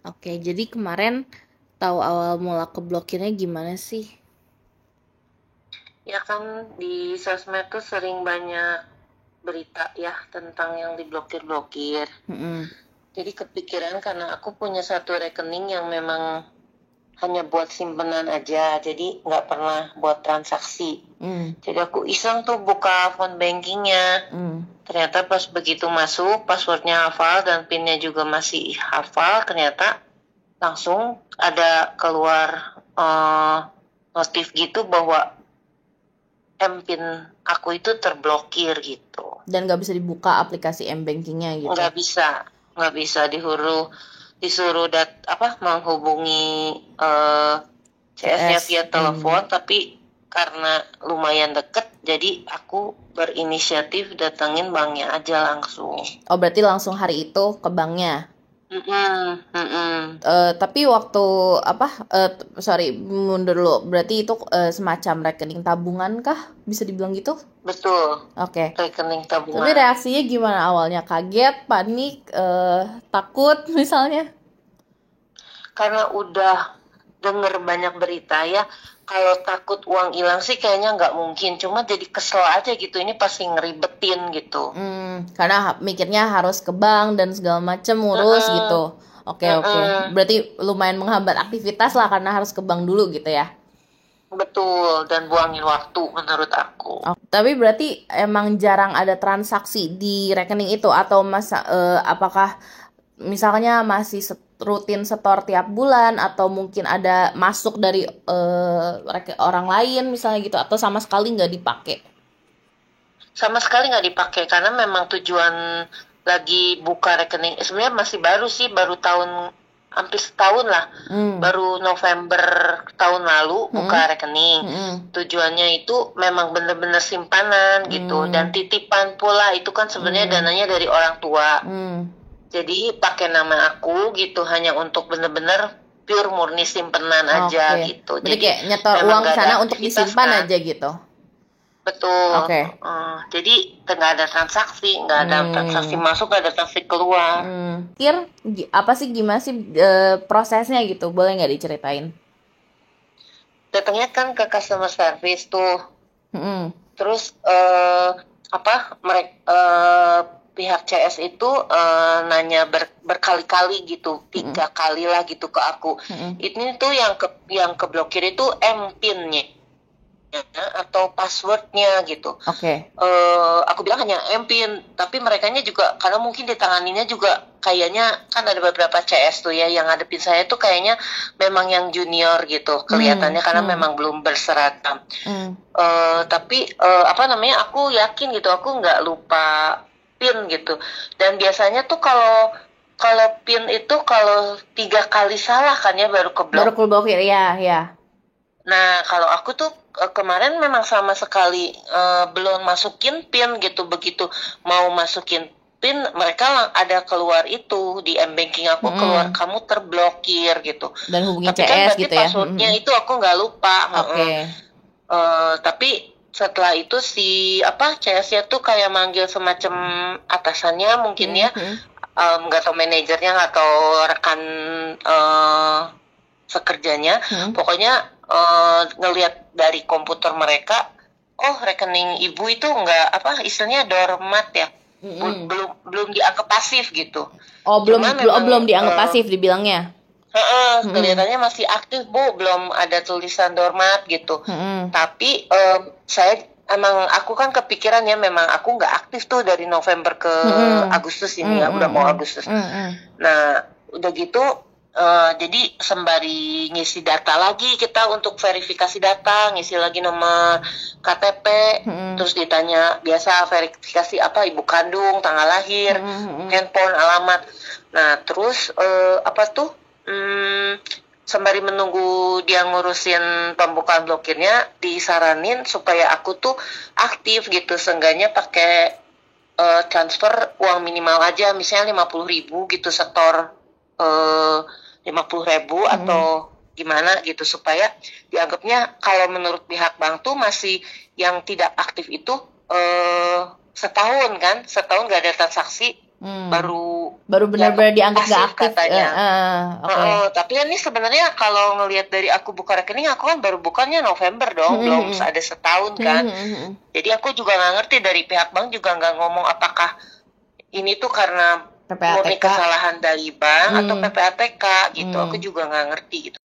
Oke, jadi kemarin tahu awal mula keblokirnya gimana sih? Ya kan di sosmed tuh sering banyak berita ya tentang yang diblokir-blokir. Mm-mm. Jadi kepikiran karena aku punya satu rekening yang memang hanya buat simpenan aja, jadi nggak pernah buat transaksi. Mm. Jadi aku iseng tuh buka phone bankingnya. Mm. Ternyata pas begitu masuk, passwordnya hafal dan pinnya juga masih hafal. Ternyata langsung ada keluar notif gitu bahwa MPIN aku itu terblokir gitu. Dan nggak bisa dibuka aplikasi m-bankingnya gitu. Nggak bisa disuruh menghubungi CS-nya CS. via Mm. telepon, tapi karena lumayan deket, jadi aku berinisiatif datengin banknya aja langsung. Oh, berarti langsung hari itu ke banknya. Mm-mm, mm-mm. Tapi waktu apa? Sorry, mundur dulu. Berarti itu semacam rekening tabungan kah? Bisa dibilang gitu? Betul, Oke. rekening Tapi tabungan. reaksinya gimana awalnya? Kaget, panik, takut misalnya? Karena udah denger banyak berita ya, kalau takut uang hilang sih kayaknya nggak mungkin, cuma jadi kesel aja gitu, ini pasti ngeribetin gitu. Karena mikirnya harus ke bank dan segala macem ngurus Heeh, gitu. Oke, oke. heeh, Berarti lumayan menghambat aktivitas lah karena harus ke bank dulu gitu ya. betul, dan buangin waktu menurut aku. Oh, tapi berarti emang jarang ada transaksi di rekening itu atau apakah misalnya masih rutin setor tiap bulan atau mungkin ada masuk dari orang lain misalnya gitu atau sama sekali nggak dipakai? Sama sekali nggak dipakai karena memang tujuan lagi buka rekening. Sebenarnya masih baru sih, baru tahun, hampir setahun lah. Hmm. Baru November tahun lalu buka Hmm. rekening. Hmm. Tujuannya itu memang bener-bener simpanan gitu, dan Hmm. titipan pula, itu kan sebenarnya Hmm. dananya dari orang tua. Hmm. Jadi pakai nama aku gitu hanya untuk bener-bener pure murni simpenan aja Oke. gitu. Berarti Jadi kayak nyetor memang uang ke gak ada sana untuk aktivitas disimpan kan. aja gitu. Betul. Oke. Jadi nggak ada transaksi, nggak ada transaksi Hmm. masuk, nggak ada transaksi keluar. Kir, apa sih gimana sih prosesnya gitu? Boleh nggak diceritain? Datangnya kan ke customer service tuh, Hmm. terus mereka, pihak CS itu nanya berkali-kali gitu, Hmm. 3 kali lah gitu ke aku. Hmm. Ini tuh yang keblokir itu MPIN-nya atau passwordnya gitu. Oke. Aku bilang hanya MPIN, tapi merekanya juga karena mungkin ditanganinya juga kayaknya kan ada beberapa CS tuh ya yang ngadepin saya tuh kayaknya memang yang junior gitu Hmm. kelihatannya karena Hmm. memang belum berseragam. Hmm. Tapi aku yakin gitu, aku nggak lupa PIN gitu. Dan biasanya tuh kalau kalau PIN itu kalau 3 kali salah kan ya baru Baru keblok. keblokir ya, ya. Nah, kalau aku tuh kemarin memang sama sekali belum masukin PIN gitu. Begitu mau masukin PIN, mereka ada keluar itu di m-banking aku, keluar Hmm. kamu terblokir gitu. Dan hubungin Tapi kan CS berarti gitu ya. passwordnya Hmm. itu aku nggak lupa. Heeh. Oke. Tapi setelah itu CS-nya tuh kayak manggil semacam atasannya mungkin Hmm. ya, Hmm. nggak tahu manajernya nggak tahu rekan eh, sekerjanya, Hmm. pokoknya ngelihat dari komputer mereka, oh rekening ibu itu nggak istilahnya dormat ya, Hmm. belum belum dianggap pasif gitu. Oh, belum Cuma belum memang belum dianggap pasif dibilangnya. Hmm. kelihatannya masih aktif bu, belum ada tulisan dormat gitu. Hmm. Tapi aku kan kepikiran ya, memang aku nggak aktif tuh dari November ke Hmm. Agustus ini Hmm. ya, udah mau Hmm. Agustus. Hmm. Hmm. Nah, udah gitu, jadi sembari ngisi data lagi kita untuk verifikasi data, ngisi lagi nomor KTP, Hmm. terus ditanya biasa verifikasi ibu kandung, tanggal lahir, Hmm. Hmm. handphone, alamat. Nah, terus sembari menunggu dia ngurusin pembukaan blokirnya, disaranin supaya aku tuh aktif gitu, seenggaknya pakai transfer uang minimal aja, misalnya 50.000 gitu, setor 50.000 Hmm. atau gimana gitu, supaya dianggapnya kalau menurut pihak bank tuh masih yang tidak aktif itu setahun kan, setahun gak ada transaksi, baru Baru benar-benar dianggap nggak pasif aktif. katanya. Oke. Tapi kan ini sebenarnya kalau ngelihat dari aku buka rekening, aku kan baru bukanya November dong, belum ada setahun kan. Jadi aku juga nggak ngerti, dari pihak bank juga nggak ngomong apakah ini tuh karena murni PPATK. kesalahan dari bank atau PPATK gitu. Aku juga nggak ngerti gitu.